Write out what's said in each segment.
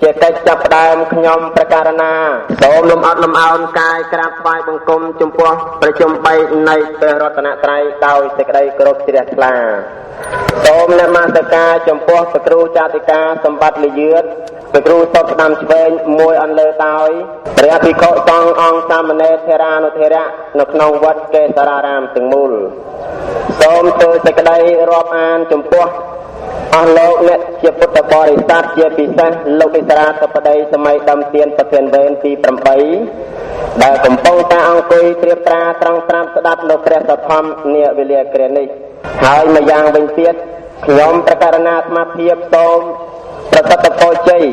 ជាកិច្ចចាប់ផ្ដើមខ្ញុំប្រកាសណាសូមលំអរលំអោនកាយក្រាបថ្វាយបង្គំចំពោះប្រជុំ3នៃព្រះរតនត្រ័យដោយសេចក្តីគោរពជ្រះថ្លាសូមនមស្ការចំពោះព្រះគ្រូចាតិកាសម្បត្តិលយឿនព្រះគ្រូសុតស្ដាំឆ្វេងមួយអន្លើដោយព្រះភិក្ខុសង្ឃអង្គសាមណេរធេរានុធេរៈនៅក្នុងវត្តកេសរារាមទាំងមូលសូមធ្វើសេចក្តីរាប់អានចំពោះអស់លោកអ្នកជាពុទ្ធបរិស័ទជាពិសេសលោកឥស្រាធិបតីសម័យដំទៀនប្រធានវេនទី8ដែលកំពុងតែអង្គុយត្រៀបត្រាត្រង់ត្រាប់ស្ដាប់នៅព្រះសទ្ធំនាវេលាគ្រានេះហើយម្យ៉ាងវិញទៀតខ្ញុំប្រកាសណាអាត្មាភាពសូមប្រសិទ្ធពរជ័យ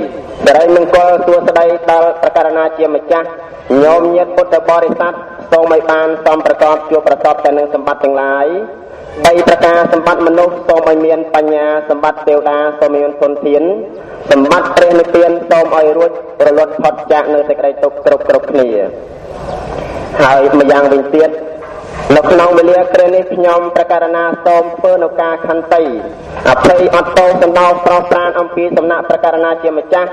សិរីមង្គលសួស្តីដល់ប្រកាសណាជាម្ចាស់ញោមញាតិពុទ្ធបរិស័ទសូមឲ្យបានសំប្រកបជួបប្រសពតែនឹងសម្បត្តិទាំងឡាយ3ប្រការសម្បត្តិមនុស្សសូមឲ្យមានបញ្ញាសម្បត្តិទេវតាសូមមានធនធានសម្បត្តិព្រះនិព្វានសូមឲ្យរួចរលត់ផុតចាកនៅសេចក្តីទុក្ខគ្រប់គ្នាហើយម្យ៉ាងវិញទៀតនៅក្នុងវេលាគ្រានេះខ្ញុំប្រកាសណាសូមធ្វើនៅការខន្តីអភ័យអត់ទោសសណ្ដោសស្រស់ស្រានអំពីសំណាក់ប្រកាសណាជាម្ចាស់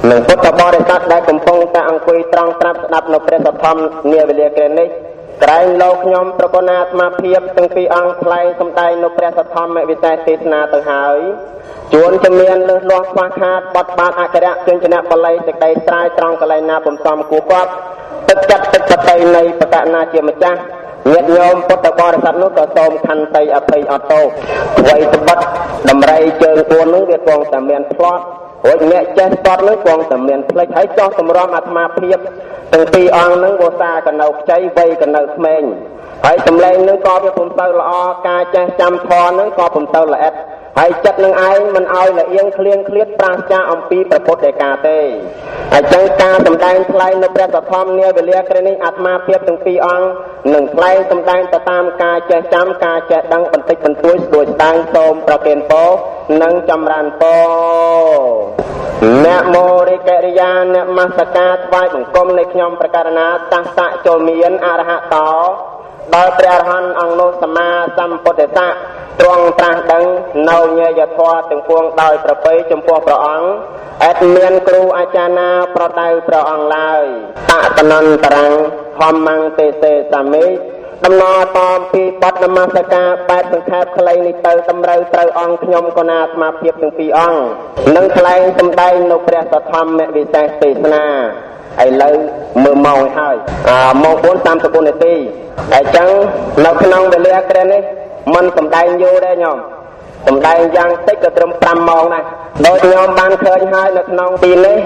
និងពុទ្ធបរិស័ទដែលកំពុងតែអង្គុយត្រង់ត្រាប់ស្ដាប់នៅព្រះសទ្ធំនាវេលាគ្រានេះក្រែងលោកខ្ញុំប្រកណាអាត្មាភាពទាំងពីរអង្គថ្លែងសម្ដែងនៅព្រះសទ្ធំវិសេសទេសនាទៅហើយជួនជំនាញលឺលាស់ខ្វះខាតបត់បានអក្សរជញ្ជនៈបល័យសេចក្តីស្រាយត្រង់កន្លែងណាពុំសមគួរគាត់ទឹកចិត្តទឹកបតីនៃប្រកាសណាជាម្ចាស់ញាតិញោមពុទ្ធបរិស័ទនោះក៏សូមខន្តីអភ័យអត់ទោសអ្វីត្បិតដំរីជើង4នោះវាគង់តែមានផ្្លាត់រួចអ្នកចេះស្ទាត់នោះគង់តែមានផ្លេចហើយចោះសម្រាប់អាត្មាភាពទាំងពីរអង្គនឹងវោសាក៏នៅខ្ចីវ័យក៏នៅក្មេងហើយសម្លេងនឹងក៏វាពុំទៅល្អការចេះចាំធម៌នឹងក៏ពុំទៅល្អិតហើយចិត្តនឹងឯងមិនឲ្យលៀងឃ្លៀងឃ្លាតប្រាសចាកអំពីព្រះពុទ្ធដីកាទេអញ្ចឹងការសម្ដែងថ្លែងនៅព្រះសទ្ធំនាវេលាគ្រានេះអាត្មាភាពទាំងពីរអង្គនឹងថ្លែងសម្ដែងទៅតាមការចេះចាំការចេះដឹងបន្តិចបន្តួចស្ដួយស្ដាងសូមប្រគេនពរនិងចម្រើនពរអ្នកមោរិកិរិយាអ្នកមស្ការថ្វាយបង្គំនៃខ្ញុំប្រកាសណាតាសៈចូលមានអរហតោដល់ព្រះអរហន្តអង្គនោះសម្មាសម្ពុទ្ធស្សៈទ្រង់ត្រាស់ដឹងនៅញយធម៌ទាំងពួងដោយប្រពៃចំពោះព្រះអង្គអត់មានគ្រូអាចារ្យណាប្រដៅព្រះអង្គឡើយតបនន្តរੰធម្មੰទេសេសាមិដំណរតមពីបទនមស្ការបែបសង្ខេបខ្លីនេះទៅតម្រូវត្រូវអង្គខ្ញុំកណាអាត្មាភាពទាំងពីរអង្គនឹងថ្លែងសម្ដែងនៅព្រះសទ្ធម្មវិសេសទេសនាឥឡូវមើលម៉ោងហើយម៉ោង 4:30 នាទីអញ្ចឹងនៅក្នុងវេលាគ្រានេះមិនសម្ដែងយូរដែរញោមសម្ដែងយ៉ាងតិចក៏ត្រឹម5ម៉ោងដែរដោយញោមបានឃើញហើយនៅក្នុងទីនេះ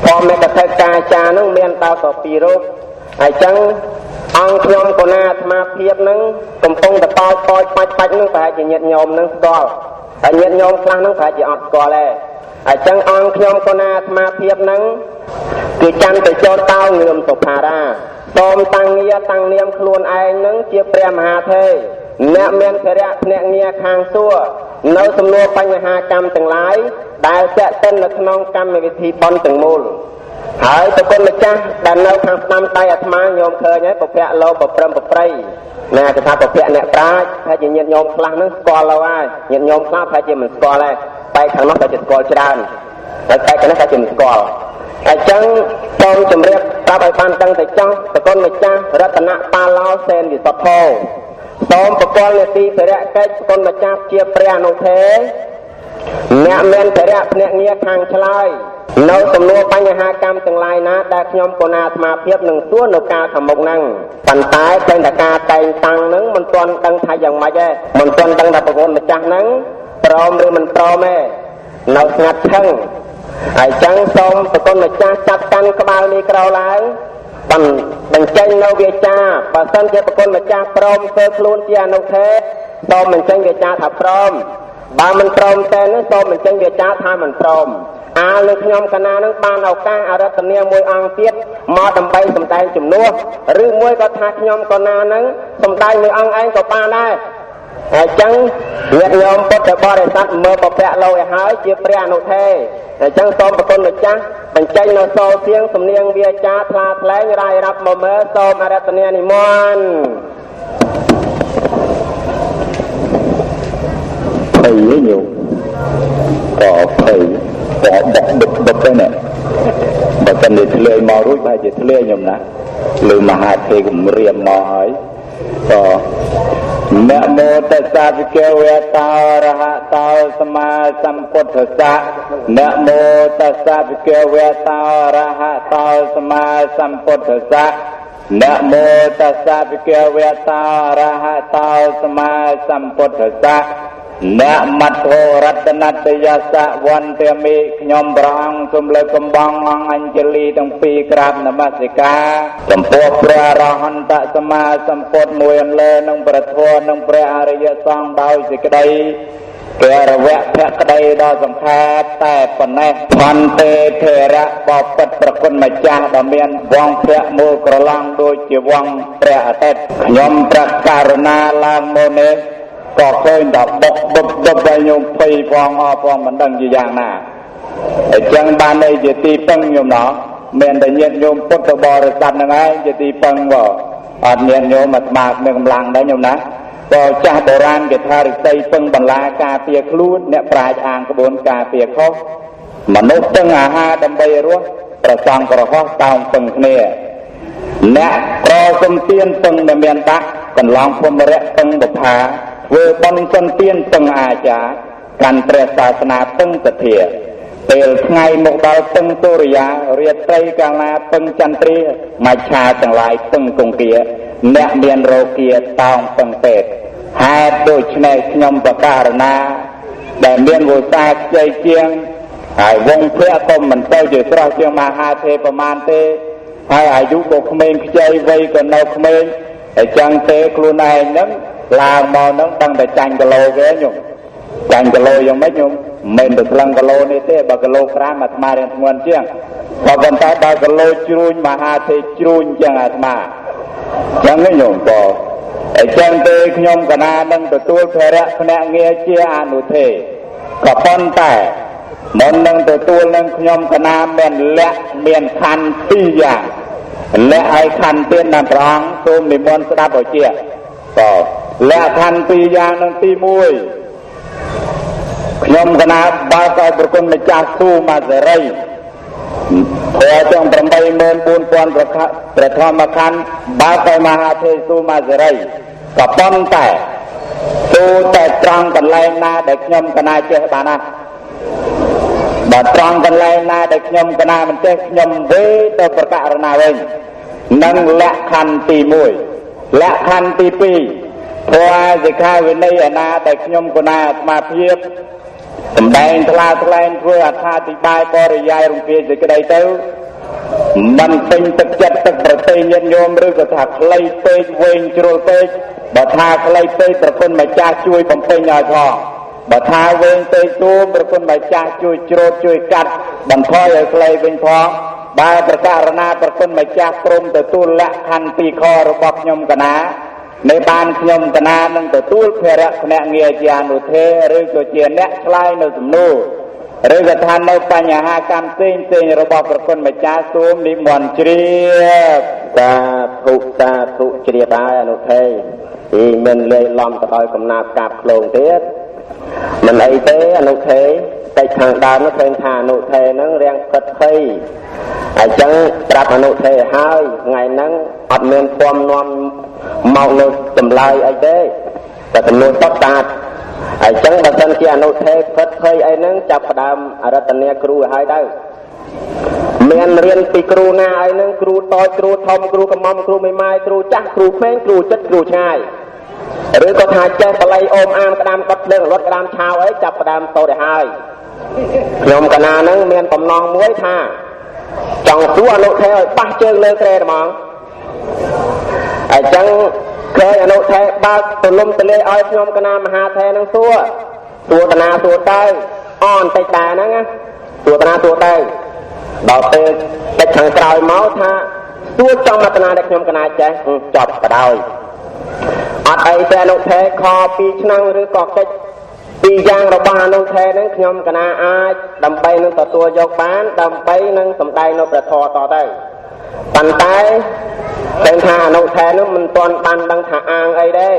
ធម្មកថាកាចារនឹងមានដល់ទៅ2រូបអញ្ចឹងអង្គខ្ញុំកណាអាត្មាភាពនឹងកំពុងតតតបាច់នឹងប្រហែលជាញាតិញោមនឹងស្គាល់ហើយញាតិញោមខ្លះនឹងប្រហែលជាអត់ស្គាល់ដែរអញ្ចឹងអង្គខ្ញុំកណាអាត្មាភាពនឹងគឺច័ន្ទទៅចូលតោងឿមសុផារាសូមតាំងងារតាំងនាមខ្លួនឯងនឹងជាព្រះមហាទេអ្នកមានធរៈភ្នាក់ងារខាងសួរនៅសំណួរបញ្ហាកម្មទាំងឡាយដែលតេតិននៅក្នុងកម្មវិធីបន់ទាំងមូលហើយប្រគុណម្ចាស់ដែលនៅខាងស្ដាំដៃអាត្មាញោមឃើញហើយប្រភៈលោកប្រព្រឹមប្រព្រៃណាគេថាប្រភៈអ្នកប្រាជ្ញថាជាញាតិញោមខ្លះនឹងស្គាល់แล้วហើយញាតិញោមខ្លះថាជាមិនស្គាល់ដែរតែខាងនោះតែជាស្គាល់ច្រើនហើយតែខាងនេះថាជាមិនស្គាល់អញ្ចឹងសូមជម្រាបប្រាប់ឲ្យបានដឹងទៅចោះប្រគុណម្ចាស់រតនបាឡោសេនវិសុទ្ធោសូមប្រគល់នាទីភរៈកិច្ចប្រគុណម្ចាស់ជាព្រះអនុទេអ្នកមានភរៈភ្នាក់ងារខាងឆ្លើយនៅសំណួរបញ្ហាកម្មទាំងឡាយណាដែលខ្ញុំកណាអាត្មាភាពនឹងសួរនៅការខាងមុខហ្នឹងប៉ុន្តែតែងតែការតែងតាំងហ្នឹងមិនទាន់ដឹងថាយ៉ាងម៉េចទេមិនទាន់ដឹងថាប្រគុណម្ចាស់ហ្នឹងព្រមឬមិនព្រមទេនៅស្ងាត់ឈឹងហើយចឹងសូមប្រគុណម្ចាស់ចាប់កាន់ក្បាលមីក្រូឡើងបញ្ចេញនៅវាចាបើសិនជាប្រគុណម្ចាស់ព្រមធ្វើខ្លួនជាអនុទេសូមបញ្ចេញវាចាថាព្រមបើមិនព្រមទេនោះសូមបញ្ចេញវាចាថាមិនព្រមអាលនឹងខ្ញុំកណានឹងបានឱកាសអរតនីមួយអង្គទៀតមកដើម្បីសម្ដែងជំនួសឬមួយក៏ថាខ្ញុំកណានឹងសម្ដែងមួយអង្គឯងក៏បានដែរហើយចឹងញាតិញោមពុទ្ធបរិស័ទមើលប្រភៈលោកឲ្យហើយជាព្រះអនុទេហើយចឹងសូមប្រគុណម្ចាស់បញ្ចេញនៅសូរសៀងសំនៀងវាចាថ្លាថ្លែងរាយរាប់មកមើលសូមអរតនីនិមន្តភ័យញោមក៏ភ័យ bỏ bật cái này bật cái này thì lời mò rút bài chỉ lời nhầm nè lưu mà hai thì cũng riêng mò hỏi Namo tassa bhagavata arahato sama sambuddhassa Namo tassa bhagavata arahato sama sambuddhassa Namo tassa bhagavata arahato sama sambuddhassa Namato Ratanatayasa Wantami Nyom Brang Sumle Kembang Anjali Tang Pi Krab Namasika Sempuh Prarahanta Sama Semput Muyan Le Nang Prathua Nang Pra Arya Sang Dau Sikadai Kera Vek Phek Kadai Do Samkhat Tai Paneh Phante Thera Bopet Prakun Macah Damian Wang Phek Mu Kralang DoiជាWangព្រះអាទិត្យខ្ញុំប្រការណាឡើងមកនេះក៏ឃើញដល់បុកឲ្យខ្ញុំភ័យផងអស់ផងមិនដឹងជាយ៉ាងណាអញ្ចឹងបានន័យជាទីពឹងខ្ញុំណោះមានតែញាតិញោមពុទ្ធបរិស័ទហ្នឹងឯងជាទីពឹងក៏អត់ញាតិញោមអាត្មាមានកម្លាំងដែរខ្ញុំណាក៏ចាស់បុរាណគេថារិស័យពឹងបន្លាការពារខ្លួនអ្នកប្រាជ្ញអាងក្បួនការពារខុសមនុស្សពឹងអាហារដើម្បីរស់ប្រសងក្រហោះតោងពឹងគ្នាអ្នកក្រសំទៀនពឹងមិនមានដាក់កន្លងភុំរៈពឹងបុផាធ្វើបន់សំទៀនពឹងអាចារ្យកាន់ព្រះសាសនាពឹងទធាពេលថ្ងៃមកដល់ពឹងទុរិយារាត្រីកាលណាពឹងចន្ទ្រាមច្ឆាទាំងឡាយពឹងគង្គាអ្នកមានរោគាតោងពឹងពេទ្យហេតុដូច្នេះខ្ញុំប្រកាសណាដែលមានវោសាខ្ចីជាងហើយវងភៈក៏មិនទៅជាស្រស់ជាងមហាទេប្រមាណទេហើយអាយុក៏ក្មេងខ្ចីវ័យក៏នៅក្មេងហើយចឹងទេខ្លួនឯងហ្នឹងឡើងមកហ្នឹងដឹងតែចាញ់គីឡូគេខ្ញុំចាញ់គីឡូយ៉ាងម៉េចខ្ញុំមិនទៅថ្លឹងគីឡូនេះទេបើគីឡូក្រាមអាត្មារៀងធ្ងន់ជាងក៏ប៉ុន្តែដល់គីឡូជ្រួញមហាទេជ្រួញចឹងអាត្មាចឹងខ្ញុំក៏ហើយចឹងទេខ្ញុំកណានឹងទទួលភារៈភ្នាក់ងារជាអនុទេក៏ប៉ុន្តែមុននឹងទទួលនឹងខ្ញុំកណាមានលក្ខមានខណ្ឌពីរយ៉ាងលក្ខឲ្យខណ្ឌទៀតណាព្រះអង្គសូមនិមន្តស្ដាប់ឲ្យជាក៏លក្ខខណ្ឌពីរយ៉ាងនឹងទី1ខ្ញុំកណាបើកឲ្យប្រគុណម្ចាស់ទូមកសេរីព្រោះទាំង 84,000 ប្រធមខណ្ឌបើកឲ្យមហាទេទូមកសេរីក៏ប៉ុន្តែទូតែត្រង់កន្លែងណាដែលខ្ញុំកណាចេះបានណាបើត្រង់កន្លែងណាដែលខ្ញុំកណាមិនចេះខ្ញុំវេទៅប្រកាសណាវិញនឹងលក្ខខណ្ឌទី1លក្ខខណ្ឌទី2ព្រោះសិក្ខាវិន័យឯណាដែលខ្ញុំកណាអាត្មាភាពសម្ដែងថ្លាថ្លែងធ្វើអត្ថាធិប្បាយបរិយាយរំភាសេចក្តីទៅមិនពេញទឹកចិត្តទឹកប្រទេសញាតិញោមឬក៏ថាខ្លីពេកវែងជ្រុលពេកបើថាខ្លីពេកប្រគុណម្ចាស់ជួយបំពេញឲ្យផងបើថាវែងពេកទូប្រគុណម្ចាស់ជួយច្រូតជួយកាត់បន្ថយឲ្យខ្លីវិញផងបើប្រកាសណាប្រគុណម្ចាស់ព្រមទទួលលក្ខខណ្ឌពីរខរបស់ខ្ញុំកណានៅបានខ្ញុំកណានឹងទទួលភារៈភ្នាក់ងារជាអនុទេឬក៏ជាអ្នកឆ្លើយនៅសំណួរឬក៏ថានៅបញ្ហាកម្មផ្សេងរបស់ប្រគុណម្ចាស់សូមនិមន្តជ្រាបសាធុជ្រាបហើយអនុទេពីមិនលេឡំទៅដោយកំណាប់កាប់ឃ្លោងទៀតមិនអីទេអនុទេតែខាងដើមនោះឃើញថាអនុទេហ្នឹងរាំងគិតភ័យអញ្ចឹងប្រាប់អនុទេហើយថ្ងៃហ្នឹងអត់មានពំនាំមកនៅចម្លើយអីទេតែចំនួនតបតាអញ្ចឹងបើសិនជាអនុទេគិតភ័យអីហ្នឹងចាប់ផ្ដើមអរតនាគ្រូឲ្យទៅមានរៀនពីគ្រូណាអីហ្នឹងគ្រូតូចគ្រូធំគ្រូកំមគ្រូមេម៉ាយគ្រូចាស់គ្រូក្មេងគ្រូចិត្តគ្រូឆ្ងាយឬក៏ថាចេះបល័យអូមអាមក្តាមដុតលើរត់ក្តាមឆាវអីចាប់ផ្ដើមតូចទៅហើយខ្ញុំកណាហ្នឹងមានបំណងមួយថាចង់សួរអនុទេឲ្យបះជើងលើក្រែហ្មងអញ្ចឹងឃើញអនុទេបើកទលំទលាយឲ្យខ្ញុំកណាមហាទេនឹងសួរតាណាសួរទៅអបន្តិចដែរហ្នឹងណាសួរតាណាសួរទៅដល់ពេលតិចខាងក្រោយមកថាសួរចំមកតាណាដែលខ្ញុំកណាចេះចប់បដ ដោយអត់អីទេអនុថេខ2ឆ្នាំឬក៏កិច្ចពីរយ៉ាងរបស់អនុថេនឹងខ្ញុំកណាអាចដើម្បីនឹងទទួលយកបានដើម្បីនឹងសម្ដែងនៅព្រះធម៌តទៅប៉ុន្តែឃើញថាអនុថេនឹងមិនទាន់បានដឹងថាអាងអីទេ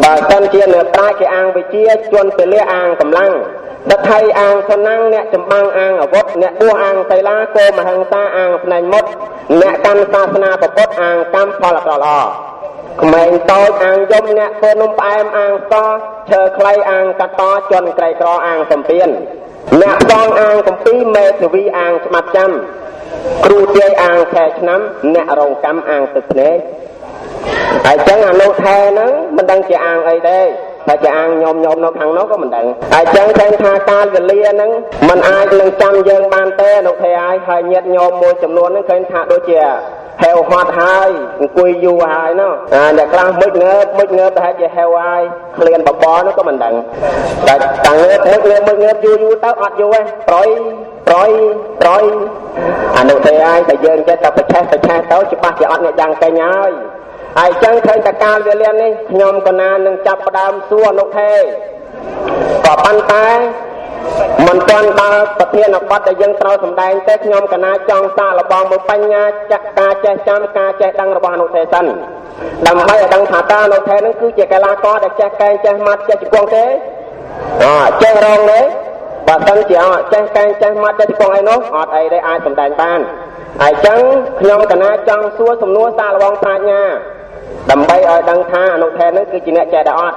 បើសិនជានៅប្រាជ្ញគេអាងវិជាជនពលៈអាងកម្លាំង Đất thầy an cho năng nẹ chấm băng an ở vốt nẹ đua an xây lá cô mà hằng xa an nành mốt nẹ căn sa sana bậc vốt an cam phò lạc lò mình tôi an dông nẹ cô nôm em an so chờ clay an cắt to chôn cây co an sầm tiền nẹ con an cầm tí mê thử vi an mặt trăm cru chơi an khe nắm nẹ rồng cắm an thực nế ai chẳng an nô thê nắng mình đang chơi an ấy đây phải chơi an nhôm nhôm nó khăn nó có mình đặng ai chẳng thêm tha ca về lia nắng mình ai lần trăm dân ban tê nô thê ai hơi nhiệt nhôm môi chấm luôn nó khen thả đôi chè heo hoạt hai quỳ du hai nó để làm mứt ngớp hay chơi heo ai liền bọc bó nó có mình đặng tại tăng mứt ngớp du tao ọt du ấy rồi nô thê ai tại dân cái tập phải che tao chụp ba chỉ ọt nhẹ dàng cây nhái ai chẳng thấy ta cao về liền đi nhom còn na nâng chắp đam xua nô thê có pan tay mình toàn ba tập thiên ở bắt để dân trao sầm đai tết nhom còn na trong xa là bom một bánh nha chắc ca che chăm ca che đăng là bao nô thê sân đầm bay ở đăng thả ta nô thê nó cứ che cái lá có để che cây che mặt che chỉ quang thế che rong đấy và sân chỉ che cây che mặt che chỉ quang ai nó ọt ấy đây ai sầm đai ban ai chẳng nhom còn na trong xua sầm núa xa là bom ta nha đầm bay ở đăng tha nô thê nó cứ chỉ nè che đọt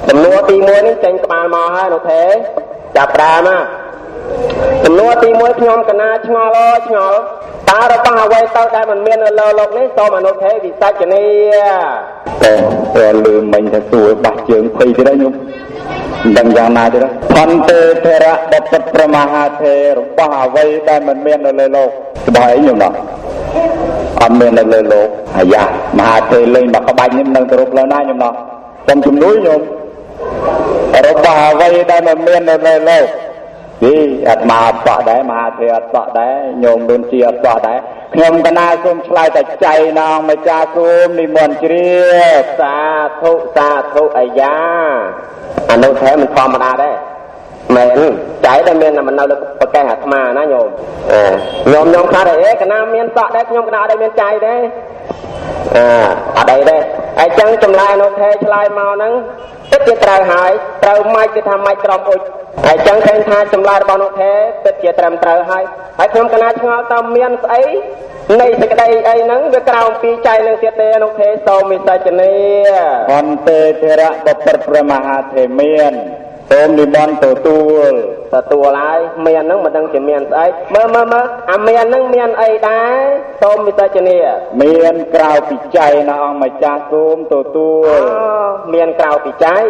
sầm núa ti muối nó tranh cái bàn mò hai nô thê chạp ra mà sầm núa ti muối nhom cả na chngol ta đã bao quay tao đây mình miên lơ lộc đấy so mà nô thê vì sao cho nên rồi lừa mình thật tuổi bạc trường phi thế đấy nhung đằng giang na thế đó thân tê thế ra đặt tập pramaha thế rồi bao quay đây mình miên lơ lộc bài nhung đó anh miên lơ lộc dạ mà thế lên mà có bài nhưng nâng từ lúc lâu nay nhung đó trong chung núi nhung rồi bao quay đây mình miên lơ lộc đi mà tọa đấy mà thì tọa đấy nhôm đôn chia tọa đấy nhôm cái na xôm chlai tại chạy nào mà cha xôm đi mòn chia sa thu ai da anh đâu thế mình form mà đấy mình chạy đây miền là mình đâu được cái hạt mà nó nhôm khá đấy cái nam miền tọa đấy nhôm cái nào đây miền chạy đấy ở đây đây ai chẳng chùm lại nó thế chlai màu nắng tất nhiên trời mai cái tham mai tròn ôi ai chẳng khen tha chùm lại bao nó thế tất nhiên trời hai ai không cái nào ngó tâm miền ấy này thì cái đây ai nắng với cao pi chạy nắng tiệt tê nó thế sau mình sai chân này con tê thế ra bậc pramaha thế miền tôm đi bon tổ lại miền nắng mà đang chỉ miền ấy mơ miền nắng miền ấy đá tôm mình sai chân này miền cao pi chạy nó mà cha tôm tổ miền cao pi chạy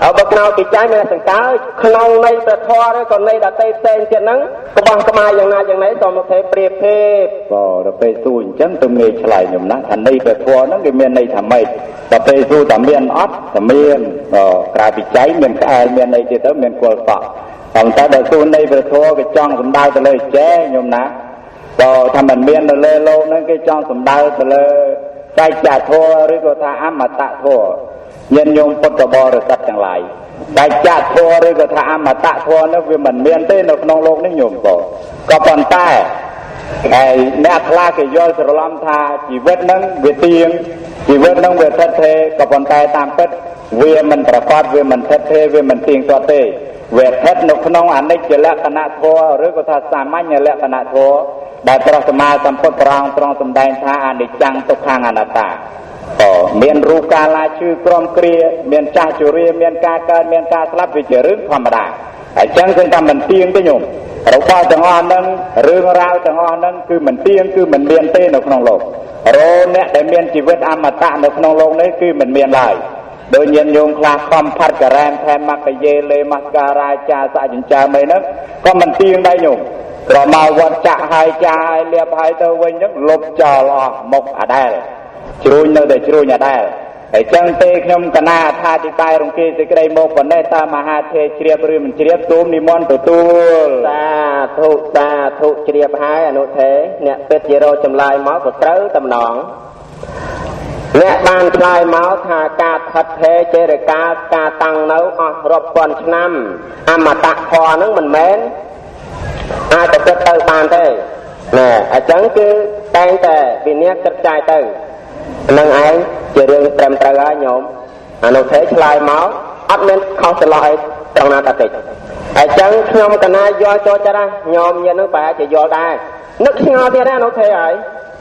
ở bậc nào pi chạy mình là thành cá khâu này bờ thoa đấy còn này là tây sen tiệt nắng có bằng cái maiอย่างnày tôm nó thếเปรียบเทียบก็เราไปสู้จังตรงนี้ฉลายหนุ่มนะทันนี้บอทัวนั่งcái miền nàyทำไมเราไปสู้แต่เมียนออดแต่เมียนกลายเป็นใจเมียนกายเมียนในที่เต้เมียนกวลปะตอนแต่เราสู้ในบอทัวก็จ้องสมได้ไปเลยแจ้หนุ่มนะก็ทำเหมือนเมียนเลยโลนั่นก็จ้องสมได้ไปเลยใจจ่าทัวหรือก็ท่าอมตะทัวยันยงปตบริษัทจังไรได้จ่าทัวหรือก็ท่าอมตะทัวนั่นคือเหมือนเมียนเต้นนองโลกนี่หนุ่มก็ปนใต้ไอ้แม่คลาเกยย่อยสระลำธาชีวิตนั่งเวทียงชีวิตนั่งเวทเทกับปนใต้ตามเป็ดเวียมันประกอบเวียมันเทเวียมันเตียงตัวเตเวทเทนกน้องอันนี้จะละคณะทัวหรือก็ท่าสามัญละคณะทัวได้ตรัสมาสัมปตรองตรองสมได้ท่าอันนี้จังตุขังอนัตตาเมียนรูกาลาชื่อกรมเกลียเมียนจ่าจุเรียเมียนกาเกินเมียนกาสลับวิจารณ์ธรรมดาไอ้จังซึ่งทำมันเตียงได้หนุ่มเราพอจังหวะนั้นเรื่องราวจังหวะนั้นคือมันเตียงคือมันเมียนเต้นในโลกโรเนี่ยแต่เมียนชีวิตอมตะในโลกนี้คือมันเมียนลายโดยเย็นโยงคลาคอมพัดกระแรมแทนมักเยเลมักการาจาสะจินจาไม่นั้นก็มันเตียงได้หนุ่มเรามาวันจะหายใจเลียบหายตัววันยังลบจอลอมกอะได้ช่วยเนื้อได้ช่วยได้ไอ้จังเตะขมกนาท่าที่ตายรงกีสิกระไดโมกวันได้ตามหาเทเชียบหรือมันเชียบตูมนิมนต์ตัวสาธุเชียบหายอนุเทเนี่ยเป็ดเจโรจำลายหมอกดเต้าตำหนองเนี่ยบานพลายเมาทากาทัดเทเจริกากาตังเนื้อรบกวนชนำอมตะพอนั่งมันแม้นอาจจะเติบานได้เนี่ยอาจังคือแต่งแต่ปีนี้กระจายเติบนั่งไอ้เจริญเต็มตระโยมอนุเทชลายเมาอัดเน้นเขาสลายตรงนาตติ ai chẳng không cần ai do cho ra nhom như nó bà chỉ do đây nước ngao thì ra nó thế ấy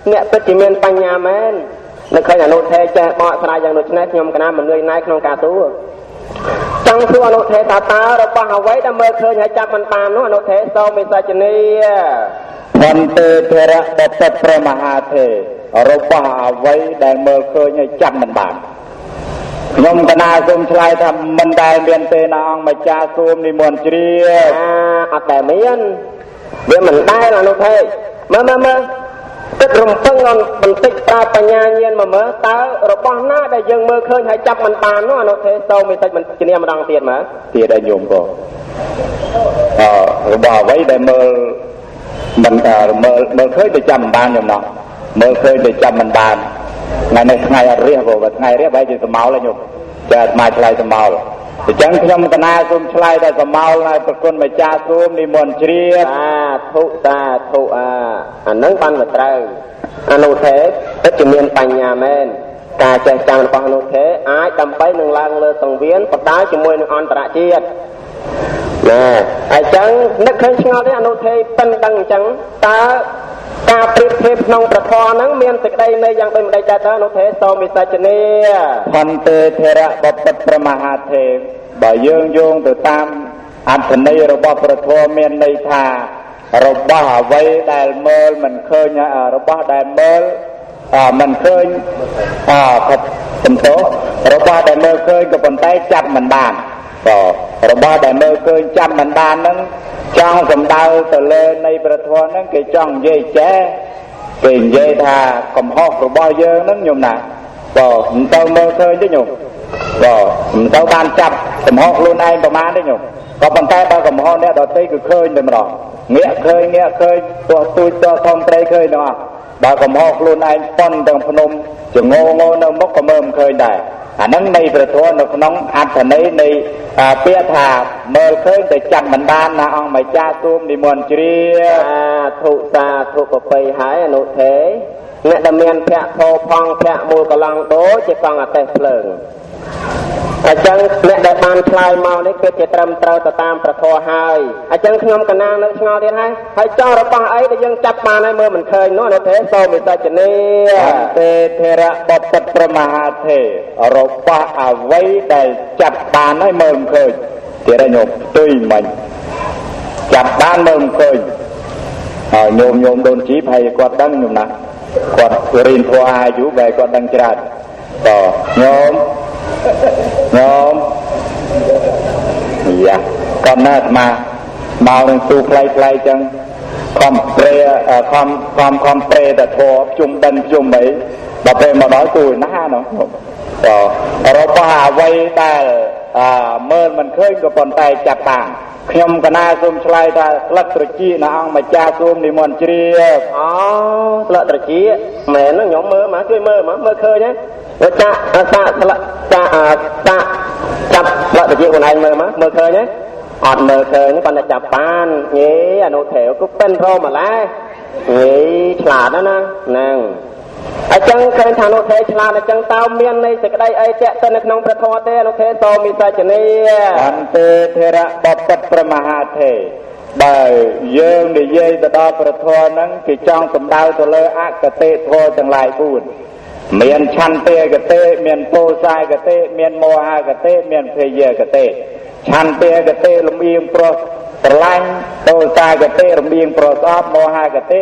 mẹ tất chỉ miền Tây nhà men nó khơi là nó thế cha mọi thay rằng nó chết nhom cái mình người này không cả tú chẳng thua nó thế ta rồi bà hậu ấy đã mơ khơi nhà cha mình tàn nó thế sau bây giờ cho nênวันเตเทระบัพพะมหาเถรบหาไว้ได้เมื่อเคยจับมันบานยมกนาซุมชลายทำมันได้เรียนเตนางมาจาซุมนิมนต์เชียแต่เมียนเดี๋ยวมันได้ละนุเทมาตึกรมพึ่งมันติดตาปัญญาเย็นมาตารบหน้าได้ยังเมื่อเคยให้จับมันตาเนาะนุเทโตมีติดมันจะเนี่ยมันดังเตียนมาเตียได้โยมก็รบไว้ได้เมื่อมันเมื่อเคยได้จำบานอยู่เนาะเมื่อเคยได้จำมันบานไงเรียกว่าไงเรียกไว้จะสมาแล้วอยู่จะมาชลายสมาแต่จังขยมกนาซุมชลายได้สมาในประคุณมาจาซุมนิมนต์เชียทุอันนั้นปันมาเตยอนุเทศจะมีปัญญาแม่นการแจกจ่ายของอนุเทศอายจำไปหนึ่งลางเลยสังเวียนปัดได้จมวยหนึ่งอันตรายเชียดไอ้จังนึกเคยชงเอาได้อนุเทศเป็นดังจังตาการเปรียบเทียบนองประทอนั้นเมียนสิกได้ในยังเป็นได้ใจตาโนเทโซมิสัจเนียพันเตเทระบัพพะมหาเถบ่ายโยงตัวตามอันในระบบประทอเมียนในทาระบบไว้ได้เมื่อมันเคยระบบได้เมื่อมันเคยขัดสมโตระบบได้เมื่อเคยกับคนใต้จับมันบานก็ระบบได้เมื่อเคยจับมันบานนั้นจ้องสำดาวตะเลยในประทวนนั้นกี่จ้องเย่แจ้เก่งเย่ทากำหอกระบอยเยอะนั้นโยมนะก็เต้าเมื่อเคยได้โยมก็เต้าบานจับกำหอกรุ่นไอ้ประมาณได้โยมก็ปัญหาเรากำหอกเนี่ยเราตีคือเคยเดิมหรอเงี้ยเคยตัวตุยตัวทองเตยเคยเนาะเรากำหอกรุ่นไอ้ป้อนดังพนมจะโง่เนื้อมกกระเมิมเคยได้อันนั้นในประทวนน้องอัดในเปียถาเมื่อเคยแต่จำมันบ้านนะองไม่จ้าซุ่มดิมวนเชียถูกไปหายอนุเทเนี่ยดำเนินแพะโพพองแพะมูกำลังโตจะฟังอัตเปลิงอาจารย์เนี่ยได้บานคลายเมาได้เกิดจะตรำเตาตามประทอหายอาจารย์ขยมกันนางนึกงอเดียนให้เจ้าระบ้าไอ้แต่ยังจับมาในมือมันเคยโน่นเทโซมิสัจเนียเตเทระบัพพะมหาเถรบเอาไว้ได้จับมาในมือมันเคยเทียระโยมตุยมันจับบ้านมือมันเคยโยมโดนจีบให้กอดดังโยมนะกอดเรียนทัวอายุไปกอดดังจราดต่อโยมก่อนหน้ามาเมาหนึ่งตูไกลจังคอมเปรแต่โทจุ่มดันจุ่มไหมแบบเป็นมาน้อยตุยหน้าเนาะก็เราพาไว้แต่เมื่อมันเคยกับปนไตจับต่างขยมกนาซุมชลายแต่ลักตรจีนะอังมาจ้าซุมนิมนต์เชียบลักตรจีแม่น้องหยองเมื่อมาช่วยเมื่อเคยเนี่ยว่าจับลักตรจีคนไหนเมื่อเคยเนี่ยอดเมื่อเคยนี่ปันจะจับปานเงี้ยอนุเถวก็เป็นโรมาแล้วเงี้ยฉลาดนะนั่งอาจารย์เคยทานโอเทฉลาดอาจารย์เต้าเมียนในสกได้ไอเจตนขนมประทอเตโอเทโตมีสัจเนียอันเตเทระบัพพะมหาเถบ่ายเยื่อในเยื่อตะดอประทอนั้นกิจองสมดาวตัวเลยอักเตโทจังหลายบุญเมียนชันเตกเตเมียนโปไซกเตเมียนโมหากเตเมียนเพเยกเตชันเตกเตลมเอียงโปรตลังโปไซกเตลมเอียงโปรซอบโมหากเต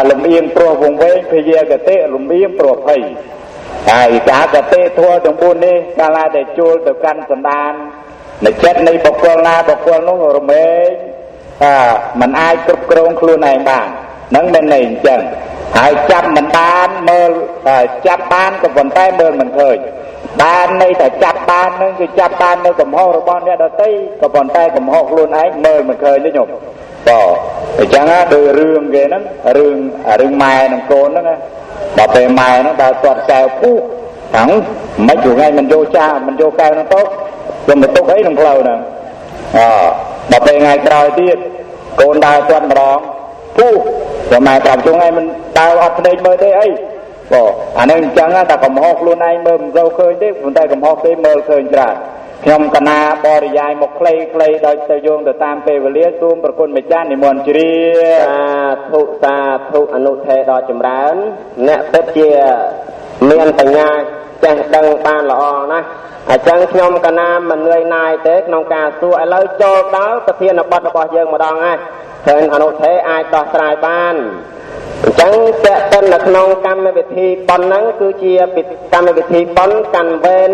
ลมเอียงโปรวงเวงเพเยกเตลมเอียงโปรไพไอ้กากเตทัวตรงบุญนี่กาลาเดจูลตะกันสันดานในเจ็ดในบกวลนาบกวลนุ่งรเมงมันอายกรุบกรงครูในบ้านนั่งเป็นในจังหายจับมันบ้านเมื่อจับบ้านกับคนใต้เมื่อมันเคยบ้านในแต่จับบ้านนั่นคือจับบ้านในกับห้องระบอนเนี่ยเราตีกับคนใต้กับห้องรุ่นไอ้เมื่อมันเคยนี่หยกก็จังโดยเรื่องเกนั้นเรื่องไม้นั่งโกนนั่นนะบอกไปไม้นั่นแต่ตอดแซวผู้ถังไม่อยู่ไงมันโยชามันโยแก้วนั่นโต๊ะจนมันโต๊ะấyนั่งเพลานั่นบอกไปไงกลายที่โกนดาวตอนร้องผู้จะมาทำช่วงไงมันดาวอัดในเมื่อได้ไอ้ก็อันนั้นจังแต่กับหอกรุ่นไอ้เมื่อเราเคยได้คนไทยกับหอกได้เมื่อเคยจรา ខ្ញុំកណាបរិយាយមកខ្លីៗដោយទៅយោងទៅតាមពេលវេលាសូមប្រគុណម្ចាស់និមន្តជ្រាបសាធុអនុថេដ៏ចម្រើនអ្នកពិតជាមានបញ្ញាចេះដឹងបានល្អណាស់អញ្ចឹងខ្ញុំកណាមិននឿយណាយទេក្នុងការសួរឥឡូវចូលដល់ប្រធានបទរបស់យើងម្ដងហើយឃើញអនុថេអាចដោះស្រាយបានអញ្ចឹងតេតិននៅក្នុងកម្មវិធីប៉ុនហ្នឹងគឺជាកម្មវិធីប៉ុនកាន់វេន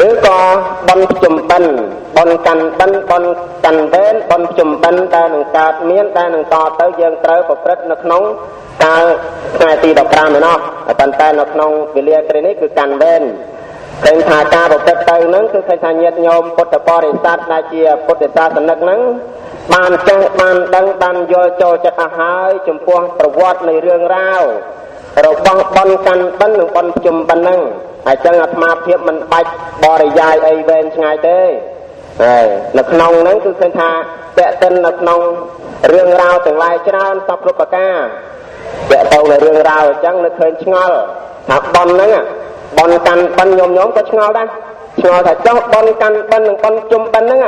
ឬក៏ប៉ុនជំបិណ្ឌប៉ុនកាន់បិណ្ឌប៉ុនកាន់វេនប៉ុនជំបិណ្ឌដែលនឹងកើតមានដែលនឹងតទៅយើងត្រូវប្រព្រឹត្តនៅក្នុងកាលថ្ងៃទី15ឯណោះប៉ុន្តែនៅក្នុងវេលាគ្រានេះគឺកាន់វេនឃើញថាការប្រព្រឹត្តទៅហ្នឹងគឺឃើញថាញាតិញោមពុទ្ធបរិស័ទដែលជាពុទ្ធសាសនិកហ្នឹងបានចេះបានដឹងបានយល់ចូលចិត្តអស់ហើយចំពោះប្រវត្តិនៃរឿងរ៉ាវរបស់ប៉ុនកាន់បិណ្ឌនិងប៉ុនជុំបិណ្ឌហ្នឹងហើយចឹងអាត្មាភាពមិនបាច់បរិយាយអីវែងឆ្ងាយទេហើយនៅក្នុងហ្នឹងគឺឃើញថាតេតិននៅក្នុងរឿងរ៉ាវទាំងឡាយច្រើនសពគ្រប់ប្រការតេទៅនៅរឿងរ៉ាវអញ្ចឹងនៅឃើញឆ្ងល់ថាប៉ុនហ្នឹងប៉ុនកាន់បិណ្ឌញោមក៏ឆ្ងល់ដែរឆ្ងល់ថាចុះប៉ុនកាន់បិណ្ឌនិងប៉ុនជុំបិណ្ឌហ្នឹង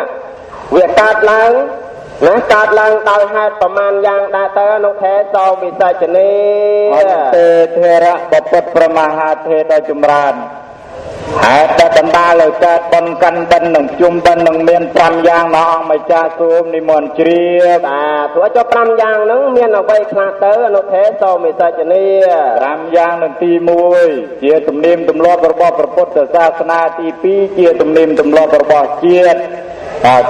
វាកើតឡើងណាកើតឡើងដោយហេតុប្រមាណយ៉ាងដែរទៅអនុថេសោវិសច្ចនីអន្តេធរៈបពុតប្រមហាធេដ៏ចម្រើនហេតុតែបណ្ដាលឲ្យកើតប៉ុនកាន់បិណ្ឌនិងជុំបិណ្ឌនឹងមាន5យ៉ាងណាអង្គម្ចាស់សូមនិមន្តជ្រាបព្រោះចុះ5យ៉ាងហ្នឹងមានអ្វីខ្លះទៅអនុថេសោវិសច្ចនី5យ៉ាងនឹងទី1ជាទំនៀមទម្លាប់របស់ព្រះពុទ្ធសាសនាទី2ជាទំនៀមទម្លាប់របស់ជាតិ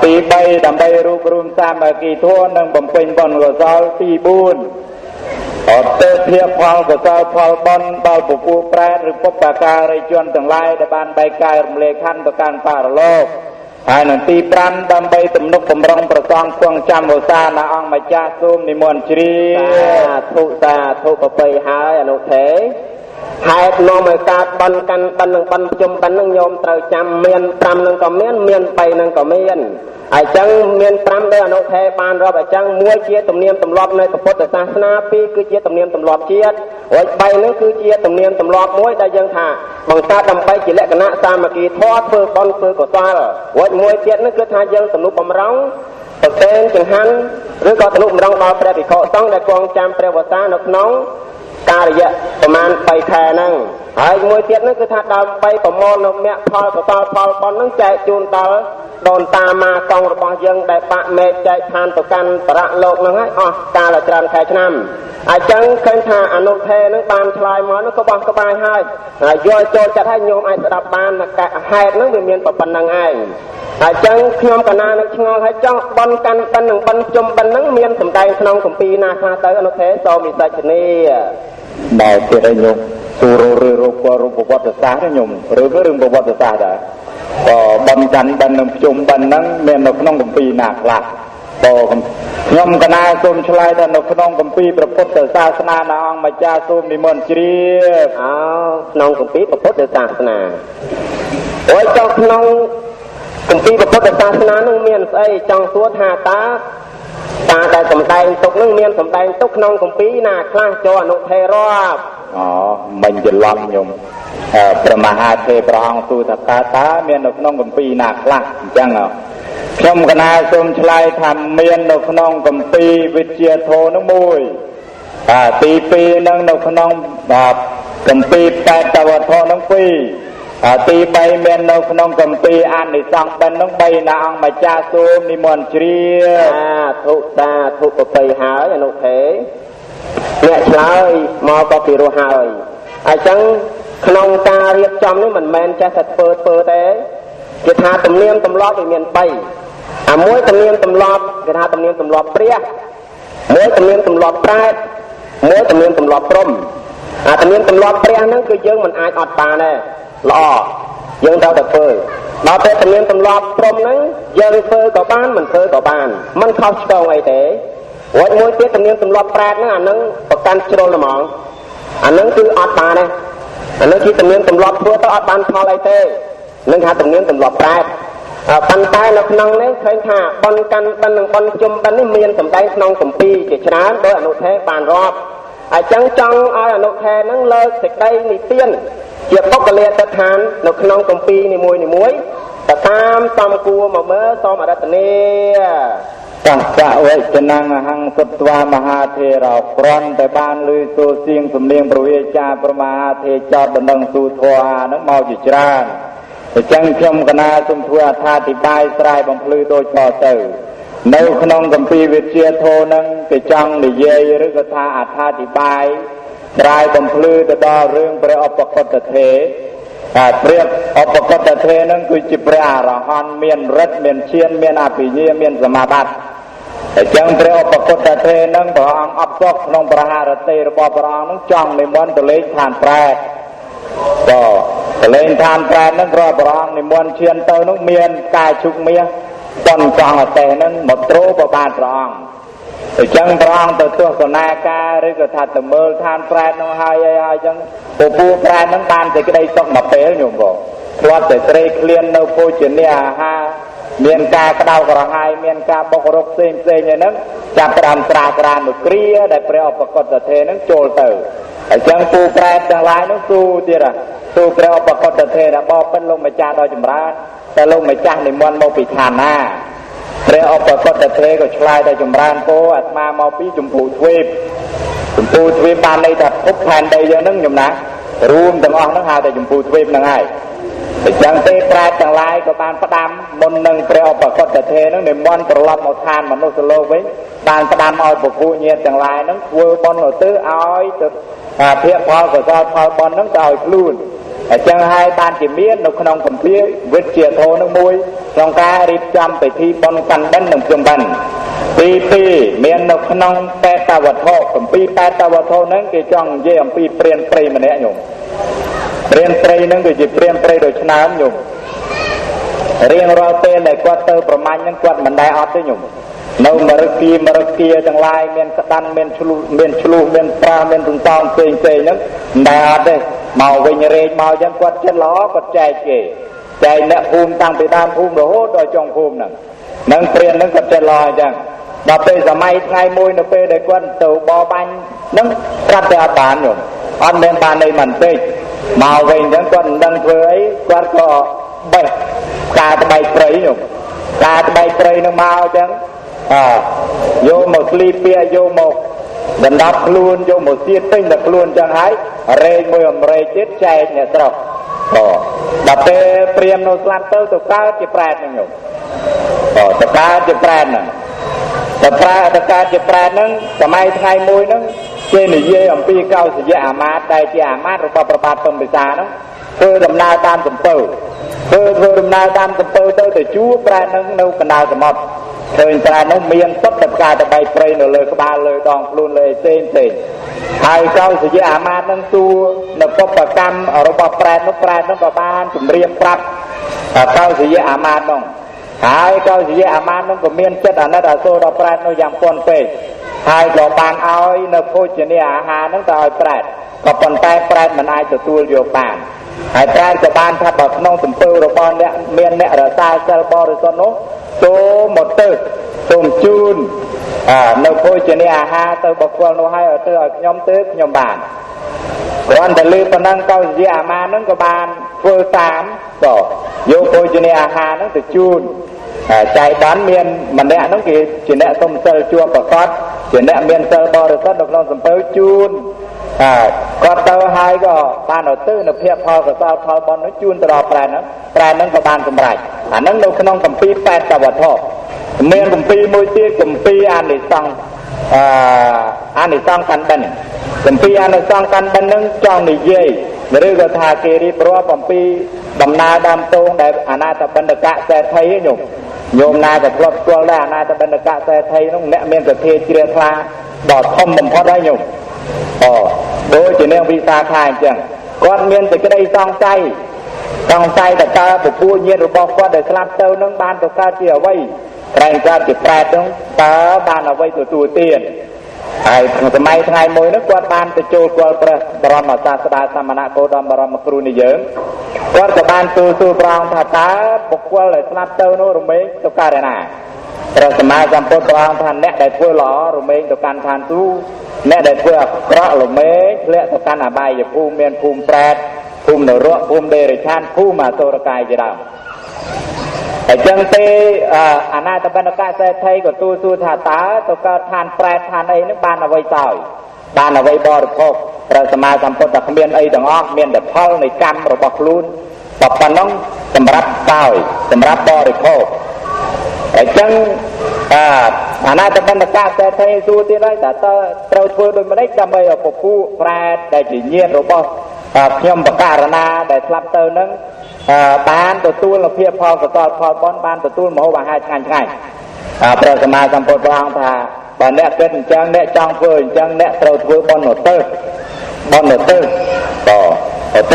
ទី3ដើម្បីរួបរวมសាមគ្គីធម៌និងបំពេញបុណ្យកុសលទី4អត្តភាពផលកុសលផលបុណ្យដល់ពពួកប្រែតឬពុទ្ធការីជនទាំងឡាយដែលបានបែកកាយរំលែកខន្ធទៅកាន់បរលោកហើយនឹងទី5ដើម្បីទំនុកបំរុងប្រសងគង់ចាំឧស្សាហ៍ណាអង្គម្ចាស់សូមនិមន្តជ្រាបសាធុប្របីហើយអនុថេហេតុនាំឲ្យកើតប៉ុនកាន់បិណ្ឌនិងប៉ុនជុំបិណ្ឌនឹងញោមត្រូវចាំមាន5នឹងក៏មាន3នឹងក៏មានអញ្ចឹងមាន5ដោយអនុថេបានរាប់អញ្ចឹង1ជាទំនៀមទម្លាប់នៃពុទ្ធសាសនា2គឺជាទំនៀមទម្លាប់ជាតិហើយ3នឹងគឺជាទំនៀមទម្លាប់មួយដែលយើងថាបង្កើតដើម្បីជាលក្ខណៈសាមគ្គីធម៌ធ្វើបុណ្យធ្វើកុសលហើយមួយទៀតនឹងគឺថាយើងទំនុកបំរុងប្រកេនចង្ហាន់ឬក៏ទំនុកបំរុងដល់ព្រះភិក្ខុសង្ឃដែលគង់ចាំព្រះវស្សានៅក្នុងការរយៈប្រមាណ3ខែហ្នឹងហើយមួយទៀតហ្នឹងគឺថាដើម្បីប្រមូលនៅមគ្គផលកុសលផលបុណ្យហ្នឹងចែកជូនដល់ដូនតាម៉ាកងរបស់យើងដែលបាក់មេចែកឋានទៅកាន់បរៈលោកហ្នឹងហើយអស់កាលច្រើនខែឆ្នាំអញ្ចឹងឃើញថាអនុថេហ្នឹងបានឆ្លើយមកហ្នឹងក៏បោះក្បាយហើយយល់ចូលចិត្តឲ្យញោមអាចស្ដាប់បានហេតុហ្នឹងវាមានប៉ុណ្្នឹងឯងអញ្ចឹងខ្ញុំកណានឹងឆ្ងល់ឲ្យចង់បន់កាន់បិណ្ឌនិងបន់ជុំបិណ្ឌហ្នឹងមានសម្ដែងក្នុងគម្ពីរណាខ្លះទៅអនុថេសោវិសច្ចនីដល់ទៀតឲ្យញោមសួររូបប្រវត្តិសាស្ត្រញោមរឿងប្រវត្តិសាស្ត្រដែរក៏បន់កាន់បិណ្ឌនិងជុំបិណ្ឌហ្នឹងមាននៅក្នុងគម្ពីរណាខ្លះក៏ខ្ញុំកណាសូមឆ្លើយថានៅក្នុងគម្ពីរព្រះពុទ្ធសាសនាណាអង្គម្ចាស់សូមនិមន្តជ្រាបក្នុងគម្ពីរព្រះពុទ្ធសាសនាអូយចុះក្នុងគម្ពីរព្រះពុទ្ធសាសនានឹងមានស្អីចង់សួរថាតាដែលសម្ដែងទុកនឹងមានសម្ដែងទុកក្នុងគម្ពីរណាខ្លះចូលអនុថេរាប់មិនច្រឡំញោមព្រះមហាថេរព្រះអង្គទូថាតាមាននៅក្នុងគម្ពីរណាខ្លះអញ្ចឹងខ្ញុំកណាសូមឆ្លើយថាមាននៅក្នុងគម្ពីរវិជ្ជាធម៌នោះមួយទី2នឹងនៅក្នុងគម្ពីរបេតវត្ថុនោះ2ទី3មាននៅក្នុងគម្ពីរអានិសង្សបិណ្ឌនោះ3ណាអង្គម្ចាស់សូមនិមន្តជ្រាបសាធុប្របីហើយអនុថេអ្នកឆ្លើយមកក៏ពីរោះហើយអញ្ចឹងក្នុងការរៀបចំនេះមិនមែនចេះតែធ្វើទេគេថាទំនៀមទម្លាប់វាមាន3មួយទំនៀមទម្លាប់គេថាទំនៀមទម្លាប់ព្រះមួយទំនៀមទម្លាប់ប្រែតមួយទំនៀមទម្លាប់ព្រំទំនៀមទម្លាប់ព្រះហ្នឹងគឺយើងមិនអាចអត់បានទេល្អយើងត្រូវតែធ្វើដល់ពេលទំនៀមទម្លាប់ព្រំហ្នឹងយើងធ្វើក៏បានមិនធ្វើក៏បានមិនខុសឆ្គងអីទេរួចមួយទៀតទំនៀមទម្លាប់ប្រែតហ្នឹងអាហ្នឹងប្រកាន់ជ្រុលហ្មងអាហ្នឹងគឺអត់បានទេអាហ្នឹងជាទំនៀមទម្លាប់ធ្វើទៅអត់បានផលអីទេនឹងថាទំនៀមទម្លាប់ប្រែតប៉ុន្តែនៅក្នុងនេះឃើញថាបន់កាន់បិណ្ឌនិងបន់ជុំបិណ្ឌនេះមានសម្ដែងក្នុងគម្ពីរជាច្រើនដោយអនុថេបានរាប់អញ្ចឹងចង់ឲ្យអនុថេនឹងលើកសេចក្តីនិទានជាបុគ្គលាទិដ្ឋាននៅក្នុងគម្ពីរនីមួយ แต่ตามตามกูมาเมื่อซ้อมอรัตเนียตัสสะเวชนังหังสัตวามหาเทระกรอนแต่บ้านลือโซเสียงสำเนียงประเวจาประมาเทจอดดังสู่ทวานักเมาจิจรานจังชมคณะสมทวาธาติบายสลายบังพลือโดยต่อเติมในขนมกัมพีวิเชียโทนังกิจังนิเยหรือกถาอัฏฐาติบายสลายบังพลือแต่ดอเรื่องพระอปกตเทเรียกอปกตเทนังคือจิพระอรหันต์เมียนรัตเมียนเชียนเมียนอภิเยเมียนสมาบัติจังพระอปกตเทนังพระองค์อับซอกนองประหารเตระบพระองค์นังจังในมณฑลทานแปรก็เลนทานแปรนั้นรอพระองค์ในมณฑลเชียนเตอนังเมียนกายชุกเมียตอนกลางแต่นั้นหมดโตประบาดพระองค์จังพระองค์ตัวสนาการหรือกษัตริย์เมืองทานแปรน้องหายจังปูปูแปรนั้นบานจะได้ต้องมาเปย์อยู่บ่เพราะแต่เตะเคลียนในโพจิเนียฮะเมียนกากระดาวกระหายเมียนกาบกรกเซนอย่างนั้นจับตามตรากรานเกลียได้เปรียบประกอบเทนั้นโจลเตอจังปูแปรจังหลายนั้นสู้ดีละสู้เปรียบประกอบเทนะบอกเป็นลงมาจ่าโดยจำราแต่ลงมาจ่าในมวลโมปิธานาเปรียบประกอบเทก็ชลายได้จำรานโพอัตมาโมปิจุมพูทวีปบานในถัดพบแผ่นใดอย่างนั้นอยู่นะรวมต่างอ้อนั่งหาแต่จุมพูทวีปนั่งไงจังเตะปลาจังลายก็บานประดามมนหนึ่งเปรียวประกอบเทนั่งในมอนตลอดเอาทานมันโนสโลไว้บานประดามเอาปกูเงียจังลายนั่งวัวบอลหนูตื้อเอาจุดเพียพอก็จะพอบอลนั่งจะเอาคลื่นจังให้บานจิเมียนนกขนมขมเพี้ยวิเชียโทนั่งมวยลองการรีบจำไปที่บอลกันดันหนึ่งจงบันปีเมียนนกขนมแปดตะวันโทขมปีแปดตะวันโทนั่งกิจองเยี่ยมปีเปลี่ยนปรีมันเนี่ยอยู่เรียนไตรนั่งก็จะเปลี่ยนไตรโดยชนะอยู่เรียนเราเตะในกวาดเตอร์ประมาณยังกวาดมันได้อัดได้อยู่นมารกีจังไรเมียนกระดันเมียนชลูเมียนปลาเมียนตุนตองเซยนั้นได้อัดได้เมาวิญญาณเมายังกวาดเช็ดล้อกวาดใจเนื้อภูมิตั้งไปตามภูมิโดยโดยจงภูมินั่งเปลี่ยนนั่งกวาดเช็ดล้อจังมาเป็นสมัยไงมวยนั่งเป็นในกวาดตัวบอบันนั่งกวาดแต่บานอยู่อันเป็นบานในมันเตยมาเวงจังกวนดังเผยกวนก็ใบกาตะใบเปรย์อยู่กาตะใบเปรย์นึงมาจังโยมหมดลีเปียโยมหมดดันดับล้วนโยมหมดเสียติ้งดับล้วนจังหายเรยมือเรยเจ็ดใจเนี่ยสระดับเปรียมโนสลัมเตอร์ตุก้าจีแปรนึงอยู่ตุก้าจีแปรนึงตุก้าจีแปรนึงสมัยไงมวยนึงเจนี่เย่อมปีเก้าสิเย่อามาได้เจอามาเราประบาดตมปิศาเนาะคือดำนาตามสมเปิลคือดำนาตามสมเปิลเตอแต่ชู้ปลาหนึ่งนูกันดาวสมดเคยปลาหนึ่งเมียนตับตับกาตะใบเปรย์เลยกบาเลยดองปลุนเลยเส้นไทยเก้าสิเย่อามานั่งตู้นับปปกรรมเราปแปรนกประบานจุ่มเรียบปรับเก้าสิเย่อามาน้องหายเก้าสิเย่อามาน้องก็เมียนเจ็ดอันนั้นโซ่เราปลาโนยังปนเปย์ไทยเราบานเอาในโพชเนียอาหารนั่งต่อยแปรก็ปนแปรมันไอจะตัวโยบานไอแปรจะบานถ้าแบบน้องสมเปิลเราบอลเนี่ยเมียนเนี่ยเราใส่เซลบอลหรือโซโนโตหมดตึกส่งจูนในโพชเนียอาหารตัวบอกว่าเราให้เอาตัวย้อมตึกย้อมบานก่อนแต่ลืมปนังเก้าสิอามานั่งก็บานเฟอร์สามก็โยโพชเนียอาหารนั่งตึกจูนใจบ้านเมียนมันเนี่ยน้องกีจีเนี่ยส้มเซลจัวปะกอดจีเนี่ยเมียนเซลบอลหรือซอดดอกน้องสมเปิลจูนก็เตอร์ไฮก็บานเอาตื้อเพียบพอกับซอลพอบอลน้องจูนตลอดแปรนั้นก็บานกำไรนั่งดูขนมกัมปีแปดตะวันทอกเมียนกัมปีมวยเตี้ยกัมปีอันนี้ซังกันบันกัมปีอันนี้ซังกันบันนั่งจ้องนี่เย่หรือก็ทาเกรีเพราะว่ากัมปีบำนาดำตรงแต่อนาตบันดกะแสไทยอยู่โยมนาจะพลดตัวแรกนาจะเป็นกะแสไทยน้องเนะเมียนกับเทเจียคลาดอดทอมบ่มพอได้อยู่โดยจีเนียวิสาทายจังก้อนเมียนจะได้ซองใจแต่ตาบุกพูเย็นหรือบอกว่าเดี๋ยวสลับเต้าน้องบานตัวกาเจียไว้แรงกาจิตแปรน้องตาบานเอาไว้ตัวเตี้ยนไอ้สมัยไทยมวยนักกวาดบานจะโจกวาดประบรมศาสดาสมณะโกดมบรมครูนิเยิงกวาดบานตัวปรองถาตาบุกว่าเลยสลับเต้าโนรุเมงตัวการน่ะเราสมัยจำพดปรองทันเนะได้เพื่อหล่อรุเมงตัวการทานตู้เนะได้เพื่อกระรุเมงเละตัวการอบายอย่าภูมิเมียนภูมิแปรภูมิเหนือรั้วภูมิเดริชันภูมิมาโตระกายจะดำ អញ្ចឹងទេអាណាតបណ្ឌកាសេដ្ឋីក៏ទូសួរថាតើទៅកើតឋានប្រែតឋានអីនឹងបានអ្វីសោយបានអ្វីបរិភោគព្រះសម្មាសម្ពុទ្ធតែគ្មានអីទាំងអស់មានតែផលនៃកម្មរបស់ខ្លួនប៉ុណ្ណឹងសម្រាប់សោយសម្រាប់បរិភោគអញ្ចឹងអាណាតបណ្ឌកាសេដ្ឋីសួរទៀតហើយតើត្រូវធ្វើដូចម្តេចដើម្បីឲ្យពពួកប្រែតដែលជាញាតិរបស់ខ្ញុំបករណាដែលស្លាប់ទៅនឹងបានទទួលភាពផលកតលផលបុណ្យបានទទួលមហូបអាហារឆ្ងាញ់ព្រះសម្មាសម្ពុទ្ធព្រះអង្គថាបើអ្នកគិតអញ្ចឹងអ្នកចង់ធ្វើអញ្ចឹងអ្នកត្រូវធ្វើបុណ្យឧទ្ទិសឧទ្ទិ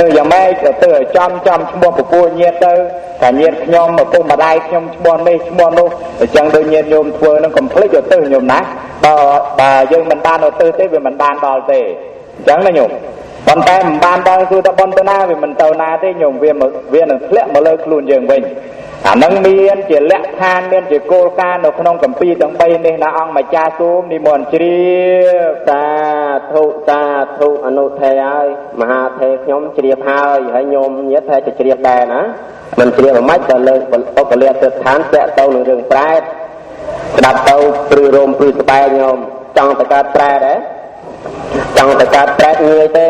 សយ៉ាងម៉េចឧទ្ទិសឲ្យចំឈ្មោះពពួកញាតិទៅថាញាតិខ្ញុំឪពុកម្ដាយខ្ញុំឈ្មោះនេះឈ្មោះនោះអញ្ចឹងដូចញាតិញោមធ្វើនឹងកុំភ្លេចឧទ្ទិសញោមណាបើយើងមិនបានឧទ្ទិសទេវាមិនបានដល់ទេអញ្ចឹងណាញោមប៉ុន្តែមិនបានដល់គឺថាបុណ្យទៅណាវាមិនទៅណាទេញោមវានឹងធ្លាក់មកលើខ្លួនយើងវិញអានឹងមានជាលក្ខខណ្ឌមានជាគោលការណ៍នៅក្នុងគម្ពីរទាំង3នេះណាអង្គម្ចាស់សូមនិមន្តជ្រាបសាធុអនុថេហើយមហាថេខ្ញុំជ្រាបហើយញោមញាតិថាជ្រាបដែរណាមិនជ្រាបមិនខ្មិចទៅលើឧបលាទិដ្ឋានតាក់ទៅនឹងរឿងប្រែតស្ដាប់ទៅព្រឺរោមព្រឺស្បែកញោមចង់ទៅកើតប្រែតហ៎ចង់ទៅកើតប្រែតងាយទេ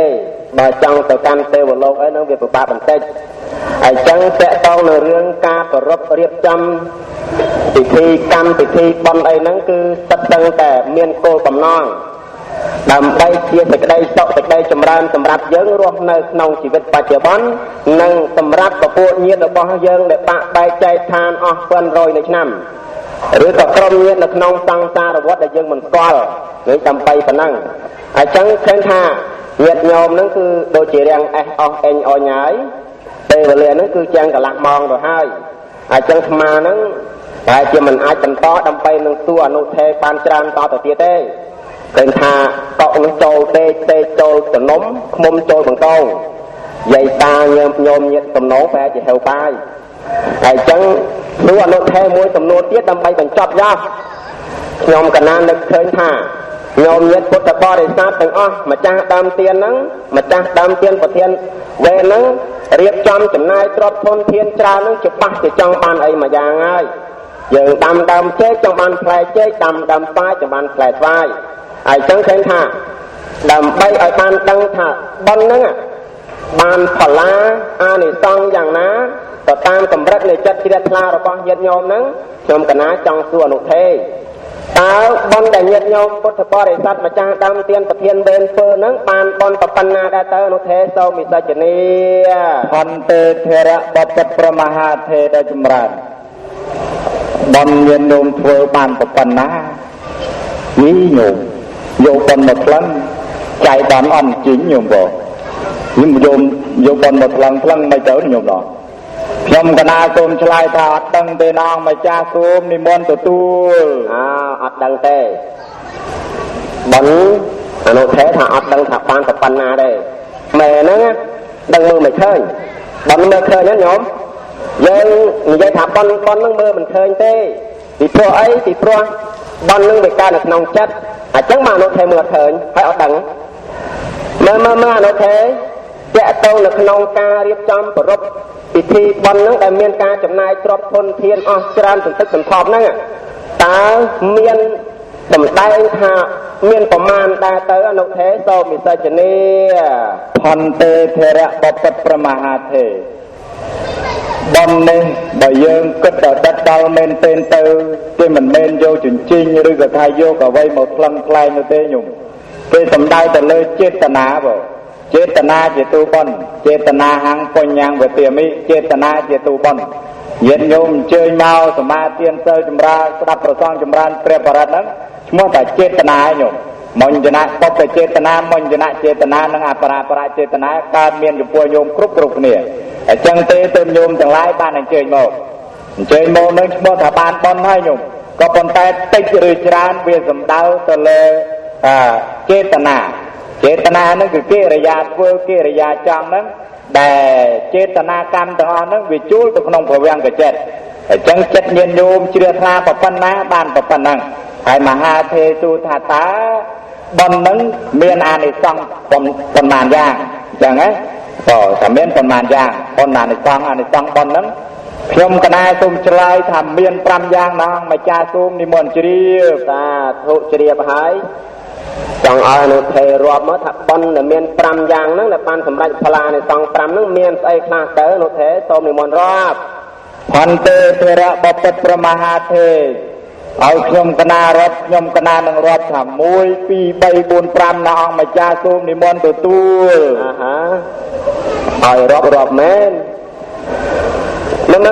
បើចង់ទៅកាន់ទេវលោកអីនឹងវាពិបាកបន្តិចហើយចឹងតាក់ទងនៅរឿងការប្ររពរៀបចំពិធីកម្មពិធីបុណ្យអីហ្នឹងគឺសិតដឹងតែមានគោលបំណងដើម្បីជាសេចក្តីសុខសេចក្តីចម្រើនសម្រាប់យើងរស់នៅក្នុងជីវិតបច្ចុប្បន្ននិងសម្រាប់ពពួកញាតិរបស់យើងដែលបាក់បែកចែកឋានអស់ពាន់រយនៃឆ្នាំឬក៏ក្រុមញាតិនៅក្នុងសង្សារវដ្តដែលយើងមិនស្គាល់គឺដើម្បីប៉ុណ្ណឹងហើយចឹងឃើញថាញាតិញោមហ្នឹងគឺដូចជារាំងអេះអស់អេញអញហើយពេលវេលាហ្នឹងគឺចាំងកន្លះម៉ោងទៅហើយហើយចឹងស្មាហ្នឹងតែជាមិនអាចបន្តដើម្បីនឹងសួរអនុថេបានច្រើនតទៅទៀតទេឃើញថាកក់នឹងចូលទេចូលសំណុំឃុំចូលបង្កងយាយតាញោមញាតិសំណងប្រហែលជាហៅបាយហើយចឹងសួរអនុថេមួយសំណួរទៀតដើម្បីបញ្ចប់យ៉ាខ្ញុំកណាននឹកឃើញថាញោមញាតិពុទ្ធបរិស័ទទាំងអស់ម្ចាស់ដើមទានហ្នឹងម្ចាស់ដើមទានប្រធានវេហ្នឹងរៀបចំចំណាយទ្រព្យធនធានច្រើនហ្នឹងច្បាស់ជាចង់បានអីមួយយ៉ាងហើយយើងដាំដើមចេកចង់បានផ្លែចេកដាំស្វាយចង់បានផ្លែស្វាយហើយចឹងឃើញថាដើម្បីឲ្យបានដឹងថាបុណ្យហ្នឹងបានផល្លាអានិសង្សយ៉ាងណាទៅតាមកម្រិតនៃចិត្តជ្រះថ្លារបស់ញាតិញោមហ្នឹងខ្ញុំកណាចង់សួរអនុថេតើបុណ្យដែលញាតិញោមពុទ្ធបរិស័ទម្ចាស់ដើមទានប្រធានវេនធ្វើហ្នឹងបានបុណ្យប៉ុណ្ណាដែរទៅអនុថេសូមវិសាចនីខន្តេធរៈបព្វប្រមហាថេដ៏ចម្រើនបុណ្យញាតិញោមធ្វើបានប៉ុណ្ណានេះញោមយកបុណ្យមកផ្លឹងចៃបានអន់ជីងញោមបងខ្ញុំយកបុណ្យមកផ្លឹងមិនទៅញោមដល់ខ្ញុំកណាសូមឆ្លើយថាអត់ដឹងទេណាអង្គម្ចាស់សូមនិមន្តទទួលអត់ដឹងទេបុណ្យអនុថេថាអត់ដឹងថាបានប៉ុណ្ណាទេមែនហ្នឹងដឹងមើលមិនឃើញបុណ្យមើលឃើញណាញោមយើងនិយាយថាបុណ្យហ្នឹងមើលមិនឃើញទេពីព្រោះអីពីព្រោះបុណ្យហ្នឹងវាកើតនៅក្នុងចិត្តអញ្ចឹងមកអនុថេមើលឃើញហើយអត់ដឹងមើលអនុថេតាក់ទងនៅក្នុងការរៀបចំប្រពៃពិធីបុណ្យហ្នឹងដែលមានការចំណាយទ្រព្យធនធានអស់ច្រើនសន្ធឹកសន្ធាប់ហ្នឹងតើមានសម្ដែងថាមានប្រមាណដែរទៅអនុថេសូមវិសាចនីខន្តេធរៈបព្វប្រមហាថេបុណ្យនេះបើយើងគិតដល់មែនទេទៅគេមិនមែនយកចិញ្ចៀនឬក៏ថាយកអ្វីមកផ្លឹងផ្លែងនោះទេញោមគេសំដៅទៅលើចេតនាបងចេតនាជាទូបុណ្យចេតនាហង្សបញ្ញវទាមិចេតនាជាទូបុណ្យញាតិញោមអញ្ជើញមកសមាទានសិលចម្រើនស្ដាប់ប្រសងចម្រើនព្រះបរិត្តហ្នឹងឈ្មោះថាចេតនាញោមមញ្ញណៈបព្វចេតនាមញ្ញណៈចេតនានិងអបរាបរចេតនាកើតមានចំពោះញោមគ្រប់គ្នាអញ្ចឹងទេទើបញោមទាំងឡាយបានអញ្ជើញមកនឹងឈ្មោះថាបានបុណ្យហើយញោមក៏ប៉ុន្តែតិចឬច្រើនវាសំដៅទៅលើចេតនាហ្នឹងគឺកិរិយាធ្វើកិរិយាចង់ហ្នឹងដែលចេតនាកម្មទាំងអស់ហ្នឹងវាជួលទៅក្នុងភវង្គចិត្តអញ្ចឹងចិត្តញាតិញោមជ្រះថ្លាប៉ុណ្ណាបានប៉ុណ្ណឹងហើយមហាថេរទូថាតើបុណ្យហ្នឹងមានអានិសង្សប៉ុន្មានយ៉ាងអញ្ចឹងហ៎ក៏តែមានប៉ុន្មានយ៉ាងប៉ុន្មានអានិសង្សបុណ្យហ្នឹង ខ្ញុំកណាសូមឆ្លើយថាមាន5យ៉ាងណាម្ចាស់សូមនិមន្តជ្រាប សាធុជ្រាបហើយចង់ឲ្យនៅថេរាប់មកថាប៉ុនដែលមាន5យ៉ាងហ្នឹងដែលបានសម្រេចផ្លានៃសង្ឃ5ហ្នឹងមានស្អីខ្លះទៅនៅថេសូមនិមន្តរាប់ ផន្តេធរៈបពិតប្រមហាធេឲ្យខ្ញុំកណារត់ខ្ញុំកណានឹងរាប់ថា1 2 3 4 5ណាអង្គម្ចាស់សូមនិមន្តទទួលអាហាឲ្យរាប់មែននឹង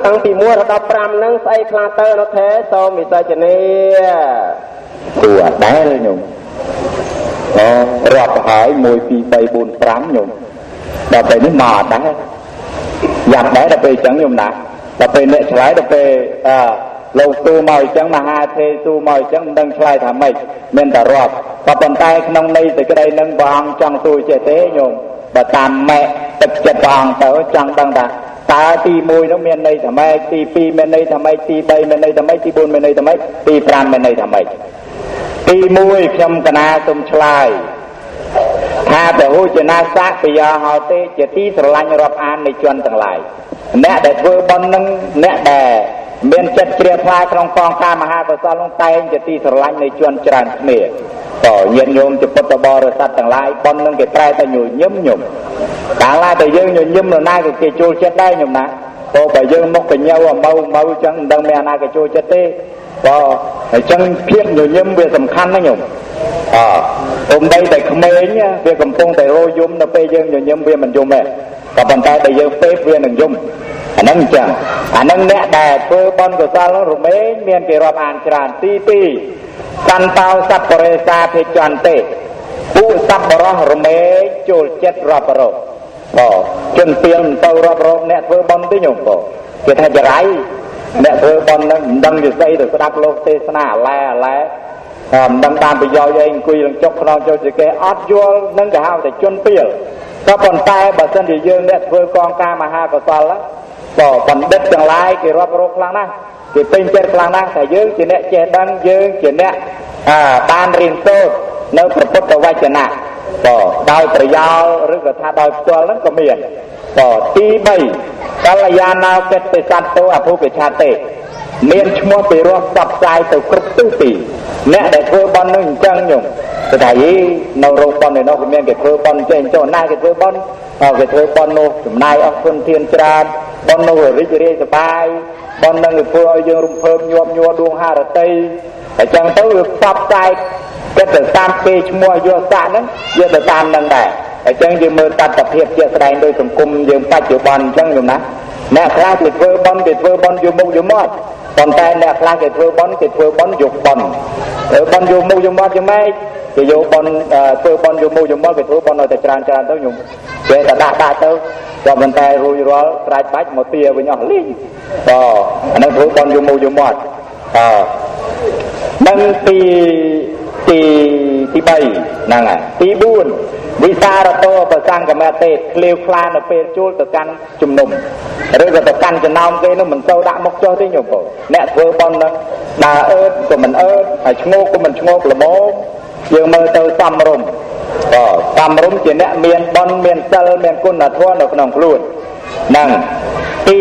តាំងពី1ដល់15ហ្នឹងស្អីខ្លះទៅនៅថេសូមវិសាចនីគួរដែរខ្ញុំរាប់ហើយ1 2 3 4 5ខ្ញុំដល់ពេលនេះមកដែរយ៉ាងដែរដល់ពេលអញ្ចឹងខ្ញុំណាដល់ពេលអ្នកឆ្លើយដល់ពេលលោកទូមកអញ្ចឹងមហាទេទូមកអញ្ចឹងមិនដឹងឆ្លើយថាម៉េចមានតែរាប់ក៏ប៉ុន្តែក្នុងន័យសេចក្តីនឹងព្រះអង្គចង់ទូចេះទេញោមបើតាមម៉ែទឹកចិត្តព្រះអង្គទៅចង់ដឹងថាតើទី1នោះមានន័យថាម៉េចទី2មានន័យថាម៉េចទី3មានន័យថាម៉េចទី4មានន័យថាម៉េចទី5មានន័យថាម៉េចទី1ខ្ញុំកណាសូមឆ្លើយថាពហុចនាស័កពិយោហោទេជាទីស្រឡាញ់រាប់អាននៃជនទាំងឡាយអ្នកដែលធ្វើបុណ្យនឹងអ្នកដែលមានចិត្តជ្រះថ្លាក្នុងកងការមហាកុសលនោះតែងជាទីស្រឡាញ់នៃជនច្រើនគ្នាក៏ញាតិញោមជាពុទ្ធបរិស័ទទាំងឡាយបុណ្យនឹងគេប្រែតែញញឹមញោមកាលណាតែយើងញញឹមនរណាក៏គេចូលចិត្តដែរញោមណាក៏បើយើងមកកញើមកចឹងមិនដឹងមានអាណាក៏ចូលចិត្តទេក៏អញ្ចឹងភាពញញឹមវាសំខាន់ណាស់ញោមអ៊ំដីតែក្មេងវាកំពុងតែរយំដល់ពេលយើងញញឹមវាមិនយំទេក៏ប៉ុន្តែតែយើងពេកវានឹងយំអាហ្នឹងអញ្ចឹងអាហ្នឹងអ្នកដែលធ្វើបុណ្យកុសលរមែងមានគេរាប់អានច្រើនទី2សន្តោសពរិសាភិចន្ទេពួកសប្បុរសរមែងចូលចិត្តរាប់រកជនពៀលទៅរាប់រកអ្នកធ្វើបុណ្យទេញោមគេថាចរៃអ្នកធ្វើបុណ្យហ្នឹងមិនដឹងជាស្អីទៅស្ដាប់លោកទេសនាអាឡែមិនដឹងបានប្រយោជន៍អីអង្គុយនឹងចុកខ្នងចូលជាគេអត់យល់នឹងគេហៅតែជនពៀលក៏ប៉ុន្តែបើសិនជាយើងអ្នកធ្វើកងការមហាកុសលក៏បណ្ឌិតទាំងឡាយគេរាប់រកខ្លាំងណាស់គេពេញចិត្តខ្លាំងណាស់ថាយើងជាអ្នកចេះដឹងយើងជាអ្នកបានរៀនសូត្រនៅព្រះពុទ្ធវចនៈក៏ដោយប្រយោលឬក៏ថាដោយផ្ទាល់ហ្នឹងក៏មានក៏ទី3កល្យាណោកិតតិសត្វោអភុកឆាទេមានឈ្មោះពីរស់ផ្សព្វផ្សាយទៅគ្រប់ទិសទីអ្នកដែលធ្វើបុណ្យនឹងអញ្ចឹងញោមគេថាយីនៅរោងបុណ្យនោះក៏មានគេធ្វើបុណ្យចេះចុះណាគេធ្វើបុណ្យគេធ្វើបុណ្យនោះចំណាយអស់គុណធានច្រើនបុណ្យនោះរីករាយសប្បាយបុណ្យនឹងវាធ្វើឲ្យយើងរំភើបញាប់ញ័រដួងហារតីអញ្ចឹងទៅវាផ្សព្វផ្សាយគិតទៅតាមពេលឈ្មោះយកសាក់ហ្នឹងយកទៅតាមនឹងដែរអញ្ចឹងយើងមើលតត្តភាពជាក់ស្ដែងដោយសង្គមយើងបច្ចុប្បន្នអញ្ចឹងញោមណាអ្នកខ្លះគេធ្វើបុណ្យយកមុខយកមាត់ប៉ុន្តែអ្នកខ្លះគេធ្វើបុណ្យយកបុណ្យបុណ្យយកមុខយកមាត់យ៉ាងម៉េចគេយកបុណ្យធ្វើបុណ្យយកមុខយកមាត់គេធ្វើបុណ្យឲ្យតែច្រើនទៅញោមគេតែដាក់ទៅក៏ប៉ុន្តែរួចរាល់ស្រាច់បាច់មកទាវិញអស់លីងក៏អានោះធ្វើបុណ្យយកមុខយកមាត់នឹងទី3ហ្នឹងហើយទី4វិសារតោប្រសង្កមទេឃ្លាវខ្លានៅពេលជួលទៅកាន់ជំនុំឬក៏ទៅកាន់ចំណោមគេនោះមិនទៅដាក់មុខចុះទេញោមបងអ្នកធ្វើបុណ្យហ្នឹងដើរអើតក៏មិនអើតហើយឈ្ងោកក៏មិនឈ្ងោកល្មមយើងមើលទៅសមរម្យសមរម្យជាអ្នកមានបុណ្យមានសិលមានគុណធម៌នៅក្នុងខ្លួនហ្នឹងទី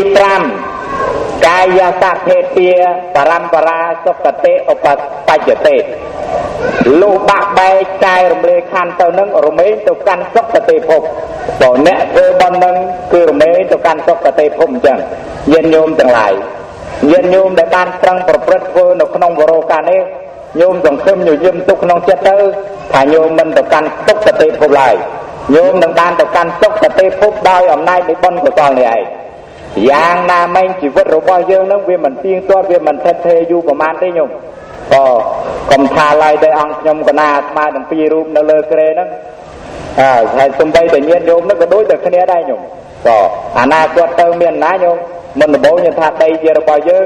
5កាយសៈភេទាបរមបរាសុគតិឧបបច្ចទេលោកបាក់បែកកាយរំលែកខណ្ឌទៅនឹងរមែងទៅកាន់សុគតិភពបើអ្នកធ្វើបុណ្យនឹងគឺរមែងទៅកាន់សុគតិភពអញ្ចឹងញាតិញោមទាំងឡាយញាតិញោមដែលបានប្រឹងប្រព្រឹត្តធ្វើនៅក្នុងវរោកាលនេះញោមសង្ឃឹមញញឹមទុកក្នុងចិត្តទៅថាញោមមិនទៅកាន់សុគតិភពឡើយញោមនឹងបានទៅកាន់សុគតិភពដោយអំណាចនៃបុណ្យកុសលនេះឯងយ៉ាងណាមិញជីវិតរបស់យើងនឹងវាមិនទៀងទាត់វាមិនថិតថេរយូរប្រហែលទេញោមក៏កុំថាឡើយតែអង្គខ្ញុំកណាស្មើនឹង2រូបនៅលើក្រែហ្នឹងហើយសំបីតែញាតិញោមហ្នឹងក៏ដូចតែគ្នាដែរញោមក៏អនាគតទៅមានណាញោមមិនដំបូងយើងថាដីជារបស់យើង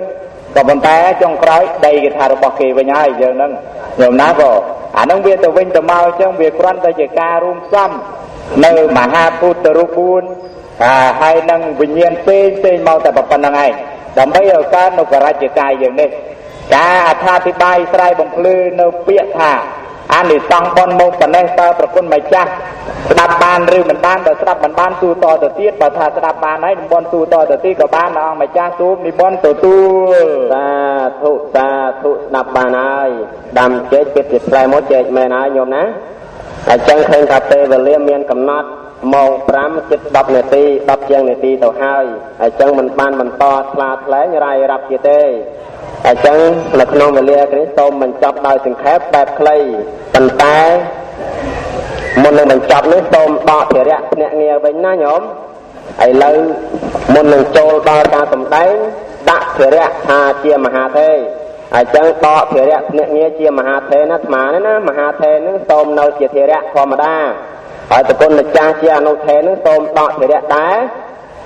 ក៏ប៉ុន្តែចុងក្រោយដីគេថារបស់គេវិញហើយយើងហ្នឹងញោមណាក៏អាហ្នឹងវាទៅវិញទៅមកអញ្ចឹងវាគ្រាន់តែជាការរួមផ្សំនៅមហាពុទ្ធរូប4ហើយនឹងវិញ្ញាណផ្សេងមកតែប៉ុណ្្នឹងឯងដើម្បីឲ្យកើតនៅបរិយាកាយយើងនេះការអត្ថាធិប្បាយស្រ័យបំភ្លឺនៅពាក្យថា អាននេះសងបនមកប៉ុណ្ណេះតើប្រគុណម្ចាស់ស្ដាប់បានឬមិនបានបើស្ដាប់មិនបានទូតទៅទៀតបើថាស្ដាប់បានហើយនិមន្តទូតទៅទៀតក៏បានអង្គម្ចាស់ទូមនិមន្តទទួលសាធុស្ដាប់បានហើយដាំជែកពីផ្លែមកជែកមែនហើយញោមណាតែចឹងឃើញថាពេលវេលាមានកំណត់ម៉ោង5 ជិត10នាទី10ជាងនាទីទៅហើយហើយចឹងមិនបានបន្តឆ្លាតថ្លែងរាយរាប់ទៀតទេហើយចឹងនៅក្នុងវេលានេះសូមបញ្ចប់ដោយសង្ខេបបែបខ្លីប៉ុន្តែមុននឹងបញ្ចប់នេះសូមដកភារៈភ្នាក់ងារវិញណាញោមឥឡូវមុននឹងចូលដល់ការសម្ដែងដាក់ភារៈថាជាមហាទេហើយចឹងដកភារៈភ្នាក់ងារជាមហាទេណាអាត្មាណាមហាទេនឹងសូមនៅជាភារៈធម្មតាហើយប្រគុណម្ចាស់ជាអនុទេនឹងសូមដកភារៈដែរ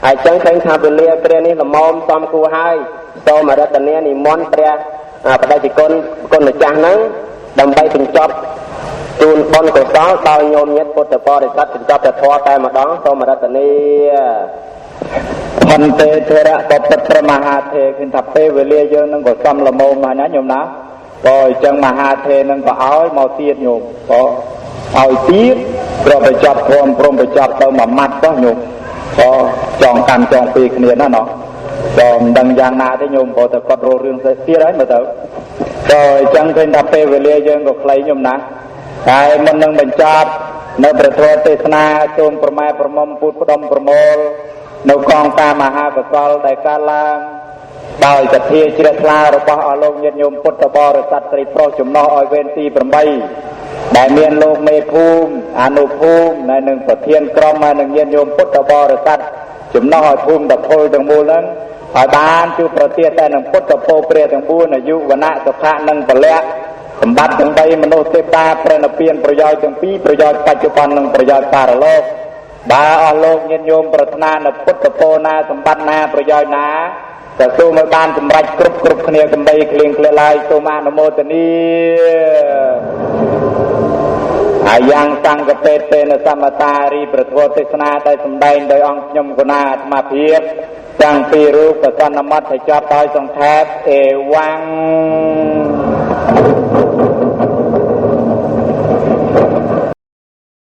ហើយចឹងឃើញថាវេលាគ្រានេះល្មមសំគួរហើយសូមរតនានិមន្តព្រះបដិគុណគុណម្ចាស់នឹងដើម្បីបញ្ចប់ជូនបុណ្យកុសលដល់ញោមញាតិពុទ្ធបរិស័ទបញ្ចប់តែធម៌តែម្ដងសូមរតនាមន្ទេធរៈបពិតព្រះមហាទេឃើញថាពេលវេលាយើងនឹងក៏សំលមមហើយណាញោមណាក៏អញ្ចឹងមហាទេនឹងក៏ឲ្យមកទៀតញោមក៏ឲ្យទៀតព្រោះបញ្ចប់ព្រមបញ្ចប់ទៅមួយម៉ាត់ទៅញោមក៏ចងកាន់ចងពីគ្នាណាណោះក៏មិនដឹងយ៉ាងណាទេញោមក៏តែគាត់រករឿងផ្សេងទៀតហើយមើលទៅក៏អញ្ចឹងឃើញថាពេលវេលាយើងក៏ខ្លីញោមណាហើយមិននឹងបញ្ចប់នៅព្រះធម៌ទេសនាជូនប្រម៉ែប្រមុំពុទ្ធផ្ដុំប្រមូលនៅកងតាមមហាកុសលដែលកើតឡើងដោយសទ្ធាជ្រះថ្លារបស់អស់លោកញាតិញោមពុទ្ធបរិស័ទស្រីប្រុសចំណោះឲ្យវេនទី8ដែលមានលោកមេភូមិអនុភូមិនិងនឹងប្រធានក្រុមហើយនឹងញាតិញោមពុទ្ធបរិស័ទចំណោះឲ្យភូមិតពលទាំងមូលហ្នឹងឲ្យបានជួបប្រទានតែនឹងពុទ្ធពរព្រះទាំង4អាយុវណ្ណៈសុខៈនិងពលៈសម្បត្តិទាំង3មនុស្សទេវតាព្រះនិព្វានប្រយោជន៍ទាំងពីរប្រយោជន៍បច្ចុប្បន្ននិងប្រយោជន៍បរលោកបើអស់លោកញាតិញោមប្រាថ្នានៅពុទ្ធពរណាសម្បត្តិណាប្រយោជន៍ណាក៏សូមឲ្យបានសម្រេចគ្រប់គ្នាកំបីក្លៀងក្លាឡាយសូមអនុមោទនាហើយយ៉ាងសង្ឃពេតទេនសមតារីប្រធមទេសនាដែលសម្ដែងដោយអង្គខ្ញុំគណៈអាត្មាភាពទាំងពីររូបប្រសន្នមត្តឲ្យចប់ដោយសង្ខេបអេវ៉ាំង